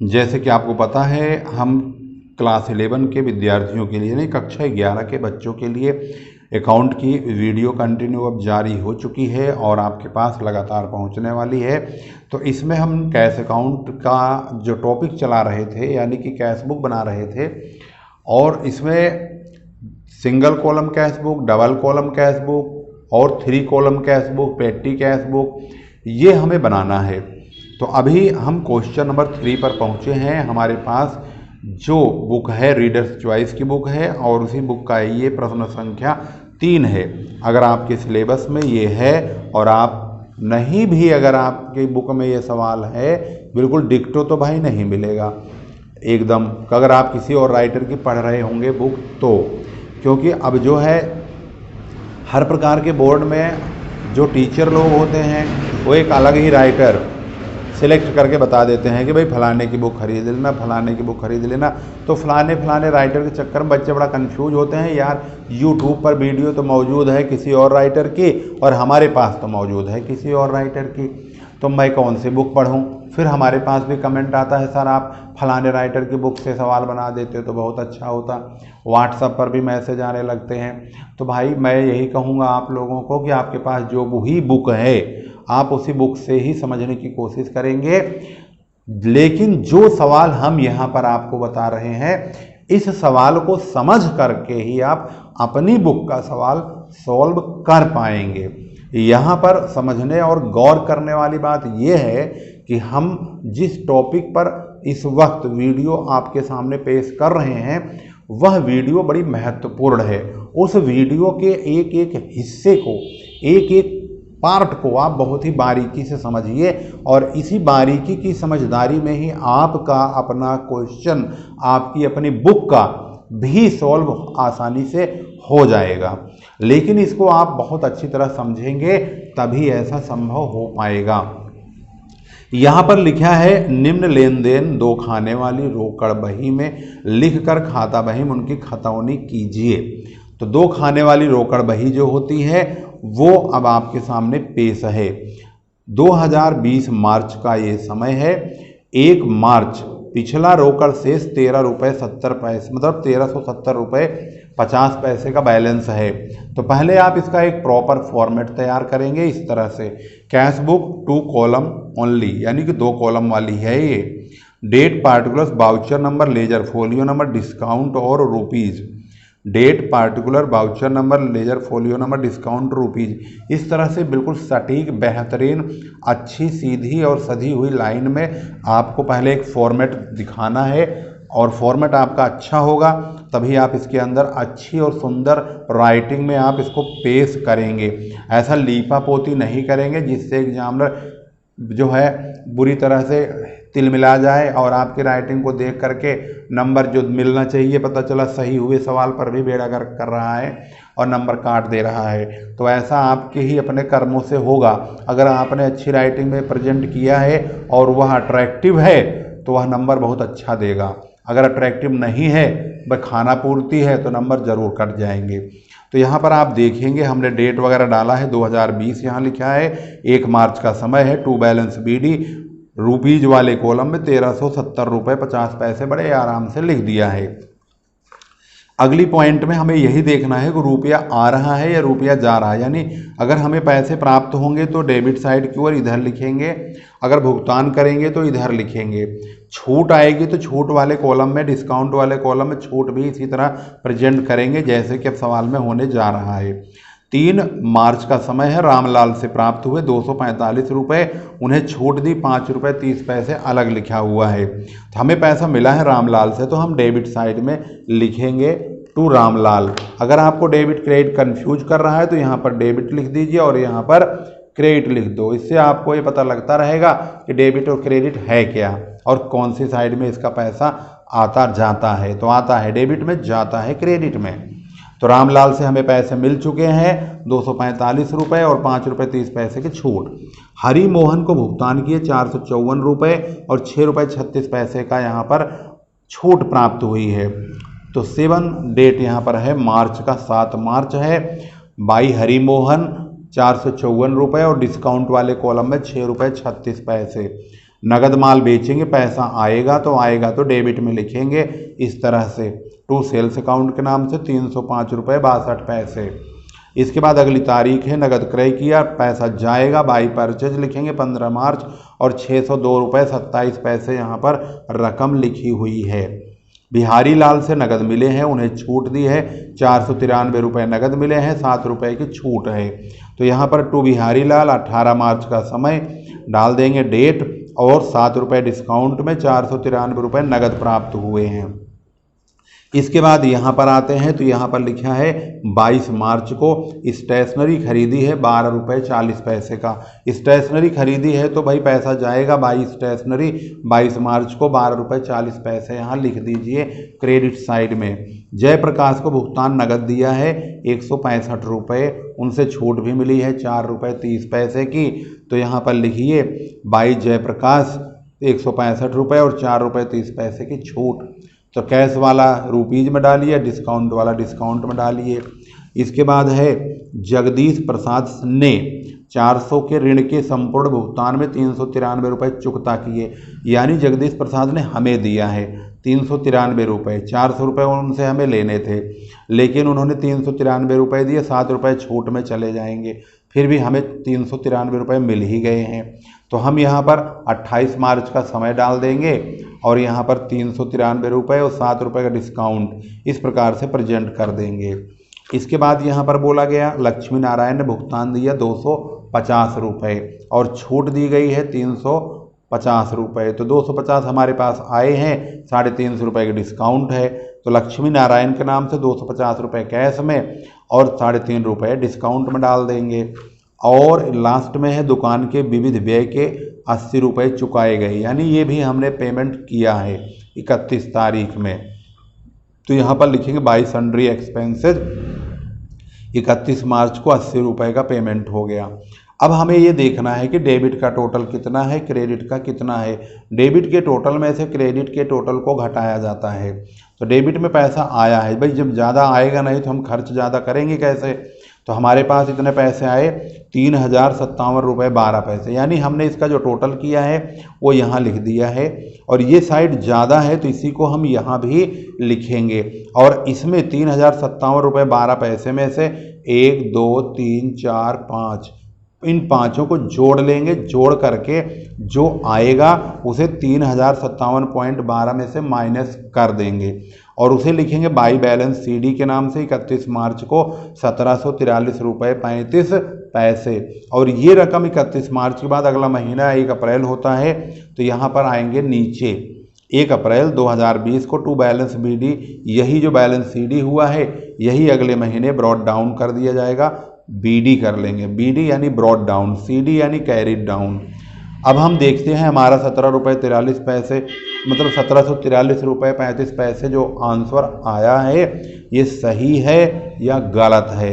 जैसे कि आपको पता है, हम क्लास 11 के विद्यार्थियों के लिए नहीं, कक्षा 11 के बच्चों के लिए अकाउंट की वीडियो कंटिन्यू अब जारी हो चुकी है और आपके पास लगातार पहुंचने वाली है। तो इसमें हम कैश अकाउंट का जो टॉपिक चला रहे थे, यानी कि कैश बुक बना रहे थे, और इसमें single column cash book, double column cash book और 3 कॉलम कैश बुक, पेटी कैश बुक, ये हमें बनाना है। तो अभी हम क्वेश्चन नंबर 3 पर पहुंचे हैं। हमारे पास जो बुक है रीडर्स चॉइस की बुक है और उसी बुक का ये प्रश्न संख्या 3 है। अगर आपके सिलेबस में ये है और आप नहीं भी, अगर आपकी बुक में ये सवाल है, बिल्कुल डिक्टो तो भाई नहीं मिलेगा एकदम, अगर आप किसी और राइटर की पढ़ रहे होंगे बुक तो, क्योंकि अब जो है हर प्रकार के बोर्ड में जो टीचर लोग होते हैं वो एक अलग ही राइटर सिलेक्ट करके बता देते हैं कि भाई फलाने की बुक खरीद लेना, फलाने की बुक खरीद लेना। तो फलाने राइटर के चक्कर में बच्चे बड़ा कंफ्यूज होते हैं। यार यूट्यूब पर वीडियो तो मौजूद है किसी और राइटर की और हमारे पास तो मौजूद है किसी और राइटर की, तो मैं कौन सी बुक पढ़ूं? फिर हमारे पास भी कमेंट आता है, सर आप फलाने राइटर की बुक से सवाल बना देते तो बहुत अच्छा होता। व्हाट्सएप पर भी मैसेज आने लगते हैं। तो भाई मैं यही कहूँगा आप लोगों को कि आपके पास जो वही बुक है आप उसी बुक से ही समझने की कोशिश करेंगे, लेकिन जो सवाल हम यहाँ पर आपको बता रहे हैं इस सवाल को समझ करके ही आप अपनी बुक का सवाल सॉल्व कर पाएंगे। यहाँ पर समझने और गौर करने वाली बात यह है कि हम जिस टॉपिक पर इस वक्त वीडियो आपके सामने पेश कर रहे हैं वह वीडियो बड़ी महत्वपूर्ण है। उस वीडियो के एक एक हिस्से को, एक एक पार्ट को आप बहुत ही बारीकी से समझिए और इसी बारीकी की समझदारी में ही आपका अपना क्वेश्चन, आपकी अपनी बुक का भी सॉल्व आसानी से हो जाएगा। लेकिन इसको आप बहुत अच्छी तरह समझेंगे तभी ऐसा संभव हो पाएगा। यहाँ पर लिखा है निम्न लेन देन 2 खाने वाली रोकड़ बही में लिखकर खाता बही में उनकी खतौनी कीजिए। तो 2 खाने वाली रोकड़ बही जो होती है वो अब आपके सामने पेश है। 2020 मार्च का ये समय है। 1 मार्च पिछला रोकड़ शेष 13 रुपये 70 पैसे, मतलब 1370 रुपये 50 पैसे का बैलेंस है। तो पहले आप इसका एक प्रॉपर फॉर्मेट तैयार करेंगे इस तरह से। कैश बुक 2 कॉलम ओनली, यानी कि 2 कॉलम वाली है ये। Date particulars voucher number ledger folio number discount और rupees, date particular voucher number ledger folio number discount rupees. इस तरह से बिल्कुल सटीक, बेहतरीन, अच्छी सीधी और सधी हुई लाइन में आपको पहले एक फॉर्मेट दिखाना है और फॉर्मेट आपका अच्छा होगा तभी आप इसके अंदर अच्छी और सुंदर राइटिंग में आप इसको पेश करेंगे। ऐसा लीपा पोती नहीं करेंगे जिससे एग्जामिनर जो है बुरी तरह से तिलमिला जाए और आपकी राइटिंग को देख करके नंबर जो मिलना चाहिए पता चला सही हुए सवाल पर भी बेड़ा गर्क कर रहा है और नंबर काट दे रहा है। तो ऐसा आपके ही अपने कर्मों से होगा। अगर आपने अच्छी राइटिंग में प्रेजेंट किया है और वह अट्रैक्टिव है तो वह नंबर बहुत अच्छा देगा। अगर अट्रैक्टिव नहीं है, वह खाना पूर्ति है, तो नंबर ज़रूर कट जाएंगे। तो यहाँ पर आप देखेंगे हमने डेट वगैरह डाला है 2020 यहाँ लिखा है। 1 मार्च का समय है। टू बैलेंस बीडी रुपीज वाले कॉलम में 1370 रुपये 50 पैसे बड़े आराम से लिख दिया है। अगली पॉइंट में हमें यही देखना है कि रुपया आ रहा है या रुपया जा रहा है, यानी अगर हमें पैसे प्राप्त होंगे तो डेबिट साइड की ओर इधर लिखेंगे, अगर भुगतान करेंगे तो इधर लिखेंगे। छूट आएगी तो छूट वाले कॉलम में, डिस्काउंट वाले कॉलम में छूट भी इसी तरह प्रेजेंट करेंगे जैसे कि अब सवाल में होने जा रहा है। 3 मार्च का समय है। रामलाल से प्राप्त हुए 245 रुपये, उन्हें छूट दी 5 रुपये 30 पैसे अलग लिखा हुआ है। तो हमें पैसा मिला है रामलाल से तो हम डेबिट साइड में लिखेंगे टू रामलाल। अगर आपको डेबिट क्रेडिट कंफ्यूज कर रहा है तो यहाँ पर डेबिट लिख दीजिए और यहाँ पर क्रेडिट लिख दो। इससे आपको ये पता लगता रहेगा कि डेबिट और क्रेडिट है क्या और कौन सी साइड में इसका पैसा आता जाता है। तो आता है डेबिट में, जाता है क्रेडिट में। तो रामलाल से हमें पैसे मिल चुके हैं 245 रुपये और 5 रुपये 30 पैसे की छूट। हरि मोहन को भुगतान किए 454 रुपये और 6 रुपये 36 पैसे का यहाँ पर छूट प्राप्त हुई है। तो 7 डेट यहाँ पर है मार्च का, 7 मार्च है। बाई हरि मोहन 454 रुपये और डिस्काउंट वाले कॉलम में 6 रुपये 36 पैसे। नगद माल बेचेंगे, पैसा आएगा तो डेबिट में लिखेंगे इस तरह से, टू सेल्स अकाउंट के नाम से 305 रुपये 62 पैसे। इसके बाद अगली तारीख है, नगद क्रय किया, पैसा जाएगा, बाई परचेज लिखेंगे 15 मार्च और 602 रुपये 27 पैसे यहाँ पर रकम लिखी हुई है। बिहारी लाल से नगद मिले हैं, उन्हें छूट दी है, 493 रुपये नगद मिले हैं, 7 रुपये की छूट है। तो यहाँ पर टू बिहारी लाल 18 मार्च का समय डाल देंगे, डेट, और 7 रुपये डिस्काउंट में 493 रुपये नगद प्राप्त हुए हैं। इसके बाद यहाँ पर आते हैं तो यहाँ पर लिखा है 22 मार्च को स्टेशनरी खरीदी है 12 रुपये 40 पैसे का। स्टेशनरी खरीदी है तो भाई पैसा जाएगा बाई स्टेशनरी, 22 मार्च को 12 रुपये 40 पैसे यहाँ लिख दीजिए क्रेडिट साइड में। जयप्रकाश को भुगतान नगद दिया है 165 रुपये, उनसे छूट भी मिली है 4 रुपये 30 पैसे की। तो यहाँ पर लिखिए बाई जयप्रकाश 165 रुपये और 4 रुपये 30 पैसे की छूट। तो कैश वाला रुपीज़ में डालिए, डिस्काउंट वाला डिस्काउंट में डालिए। इसके बाद है जगदीश प्रसाद ने 400 के ऋण के संपूर्ण भुगतान में 393 रुपये चुकता किए, यानी जगदीश प्रसाद ने हमें दिया है 393 रुपये, 400 रुपये उनसे हमें लेने थे, लेकिन उन्होंने 393 रुपये दिए, 7 रुपये छूट में चले जाएंगे, फिर भी हमें 393 रुपये मिल ही गए हैं। तो हम यहाँ पर 28 मार्च का समय डाल देंगे और यहाँ पर 393 रुपये और 7 रुपये का डिस्काउंट इस प्रकार से प्रेजेंट कर देंगे। इसके बाद यहाँ पर बोला गया लक्ष्मी नारायण ने भुगतान दिया 250 रुपये और छूट दी गई है 350 रुपये। तो 250 हमारे पास आए हैं, 350 रुपये का डिस्काउंट है, तो लक्ष्मी नारायण के नाम से 250 रुपये कैश में और 350 रुपये डिस्काउंट में डाल देंगे। और लास्ट में है दुकान के विविध व्यय के 80 रुपये चुकाए गए, यानी ये भी हमने पेमेंट किया है 31 तारीख में। तो यहाँ पर लिखेंगे बाई सन्ड्री एक्सपेंसेज 31 मार्च को 80 रुपये का पेमेंट हो गया। अब हमें ये देखना है कि डेबिट का टोटल कितना है, क्रेडिट का कितना है। डेबिट के टोटल में से क्रेडिट के टोटल को घटाया जाता है। तो डेबिट में पैसा आया है, भाई जब ज़्यादा आएगा नहीं तो हम खर्च ज़्यादा करेंगे कैसे। तो हमारे पास इतने पैसे आए 3057 रुपये 12 पैसे, यानी हमने इसका जो टोटल किया है वो यहाँ लिख दिया है। और ये साइड ज़्यादा है तो इसी को हम यहाँ भी लिखेंगे। और इसमें 3057 रुपये 12 पैसे में से 1 2 3 4 5 इन पाँचों को जोड़ लेंगे, जोड़ करके जो आएगा उसे 3057.12 में से माइनस कर देंगे और उसे लिखेंगे बाई बैलेंस सीडी के नाम से 31 मार्च को 1743 रुपये 35 पैसे। और ये रकम 31 मार्च के बाद अगला महीना 1 अप्रैल होता है, तो यहाँ पर आएंगे नीचे 1 अप्रैल 2020 को टू बैलेंस बीडी, यही जो बैलेंस सीडी हुआ है यही अगले महीने ब्रॉड डाउन कर दिया जाएगा, बीडी कर लेंगे। बीडी यानी ब्रॉड डाउन, सीडी यानी कैरिड डाउन। अब हम देखते हैं हमारा 17 रुपये 43 पैसे मतलब 1743 रुपये 35 पैसे जो आंसर आया है ये सही है या गलत है।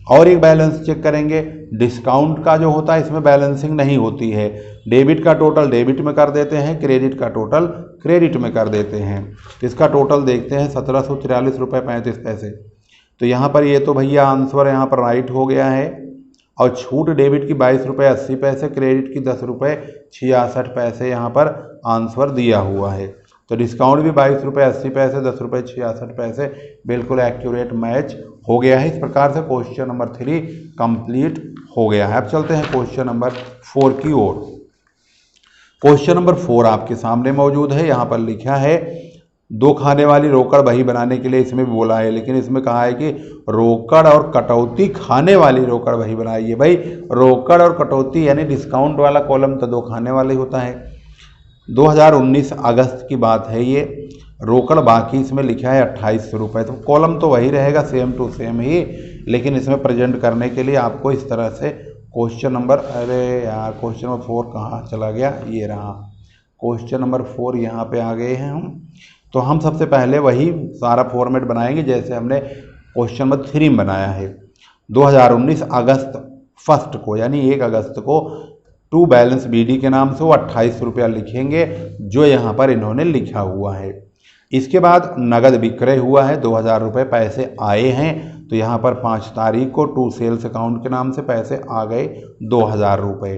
और एक बैलेंस चेक करेंगे, डिस्काउंट का जो होता है इसमें बैलेंसिंग नहीं होती है। डेबिट का टोटल डेबिट में कर देते हैं, क्रेडिट का टोटल क्रेडिट में कर देते हैं। इसका टोटल देखते हैं 1743 रुपये 35 पैसे। तो यहाँ पर ये तो भैया आंसर यहाँ पर राइट हो गया है। और छूट डेबिट की 22 रुपये 80 पैसे, क्रेडिट की 10 रुपये 66 पैसे यहाँ पर आंसर दिया हुआ है। तो डिस्काउंट भी 22 रुपये 80 पैसे, 10 रुपये 66 पैसे, बिल्कुल एक्यूरेट मैच हो गया है। इस प्रकार से क्वेश्चन नंबर 3 कंप्लीट हो गया है। अब चलते हैं क्वेश्चन नंबर 4 की ओर। क्वेश्चन नंबर 4 आपके सामने मौजूद है। यहाँ पर लिखा है 2 खाने वाली रोकड़ बही बनाने के लिए, इसमें भी बोला है, लेकिन इसमें कहा है कि रोकड़ और कटौती खाने वाली रोकड़ बही बनाइए। भाई रोकड़ और कटौती यानी डिस्काउंट वाला कॉलम तो 2 खाने वाले होता है। 2019 अगस्त की बात है ये। रोकड़ बाकी इसमें लिखा है 28 रुपये, तो कॉलम तो वही रहेगा सेम टू सेम ही, लेकिन इसमें प्रेजेंट करने के लिए आपको इस तरह से क्वेश्चन नंबर, अरे यार क्वेश्चन नंबर 4 कहाँ चला गया, ये रहा क्वेश्चन नंबर 4, यहाँ पे आ गए हैं हम। तो हम सबसे पहले वही सारा फॉर्मेट बनाएंगे जैसे हमने क्वेश्चन नंबर 3 में बनाया है। 2019 अगस्त 1 को यानी 1 अगस्त को टू बैलेंस बीडी के नाम से वो 28 रुपया लिखेंगे जो यहाँ पर इन्होंने लिखा हुआ है। इसके बाद नगद विक्रय हुआ है, 2000 रुपये पैसे आए हैं, तो यहाँ पर 5 तारीख को टू सेल्स अकाउंट के नाम से पैसे आ गए 2000 रुपये।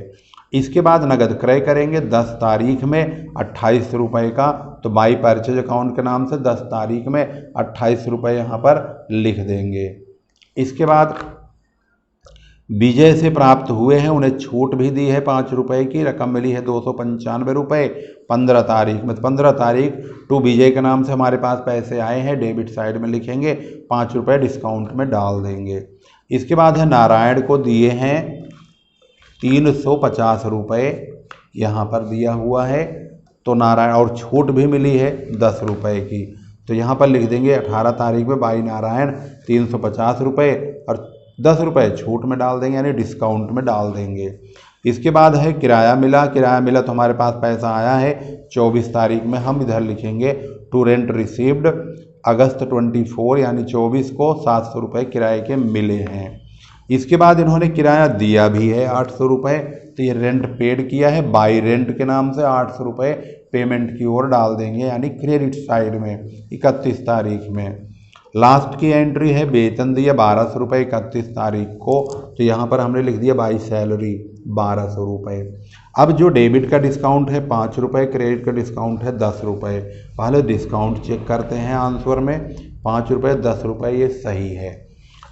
इसके बाद नगद क्रय करेंगे 10 तारीख में 28 रुपये का, तो बाई परचेज अकाउंट के नाम से 10 तारीख में 28 रुपये यहाँ पर लिख देंगे। इसके बाद विजय से प्राप्त हुए हैं, उन्हें छूट भी दी है 5 रुपये की, रकम मिली है 295 रुपये 15 तारीख में। 15 तारीख टू विजय के नाम से हमारे पास पैसे आए हैं, डेबिट साइड में लिखेंगे, 5 रुपये डिस्काउंट में डाल देंगे। इसके बाद है नारायण को दिए हैं 350 रुपये, यहाँ पर दिया हुआ है, तो नारायण और छूट भी मिली है 10 रुपये की, तो यहाँ पर लिख देंगे 18 तारीख में बाई नारायण 350 रुपये और 10 रुपये छूट में डाल देंगे, यानी डिस्काउंट में डाल देंगे। इसके बाद है किराया मिला। किराया मिला तो हमारे पास पैसा आया है 24 तारीख में, हम इधर लिखेंगे टू रेंट रिसीव्ड अगस्त 24 यानी 24 को 700 रुपये किराए के मिले हैं। इसके बाद इन्होंने किराया दिया भी है 800 रुपये, तो ये रेंट पेड किया है बाई रेंट के नाम से, 800 रुपये पेमेंट की ओर डाल देंगे, यानी क्रेडिट साइड में 31 तारीख में। लास्ट की एंट्री है वेतन दिया 1200 रुपये 31 तारीख को, तो यहाँ पर हमने लिख दिया बाई सैलरी 1200 रुपये। अब जो डेबिट का डिस्काउंट है 5 रुपये, क्रेडिट का डिस्काउंट है 10 रुपये। पहले डिस्काउंट चेक करते हैं आंसर में, 5 रुपये 10 रुपये ये सही है।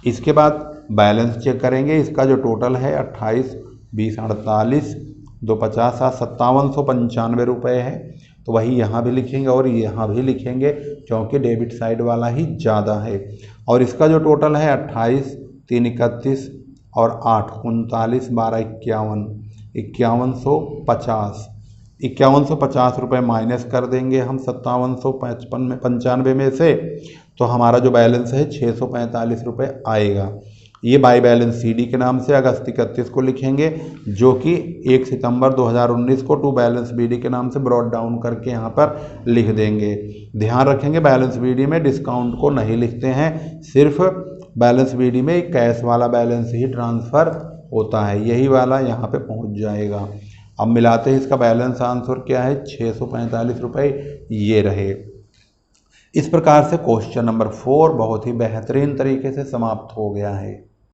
इसके बाद बैलेंस चेक करेंगे, इसका जो टोटल है 28 20 48 250 5795 रुपये है, तो वही यहाँ भी लिखेंगे और यहाँ भी लिखेंगे, क्योंकि डेबिट साइड वाला ही ज़्यादा है। और इसका जो टोटल है 28 3 31 और 8 39 12 51 5150 रुपये माइनस कर देंगे हम 5795 में से, तो हमारा जो बैलेंस है 645 रुपये आएगा। ये बाई बैलेंस सीडी के नाम से अगस्त 31 को लिखेंगे, जो कि 1 सितंबर 2019 को टू बैलेंस बीडी के नाम से ब्रॉड डाउन करके यहाँ पर लिख देंगे। ध्यान रखेंगे बैलेंस बीडी में डिस्काउंट को नहीं लिखते हैं, सिर्फ बैलेंस बीडी में कैश वाला बैलेंस ही ट्रांसफ़र होता है, यही वाला यहाँ पे पहुँच जाएगा। अब मिलाते हैं, इसका बैलेंस आंसर क्या है 645 रुपये ये रहे। इस प्रकार से क्वेश्चन नंबर 4 बहुत ही बेहतरीन तरीके से समाप्त हो गया है।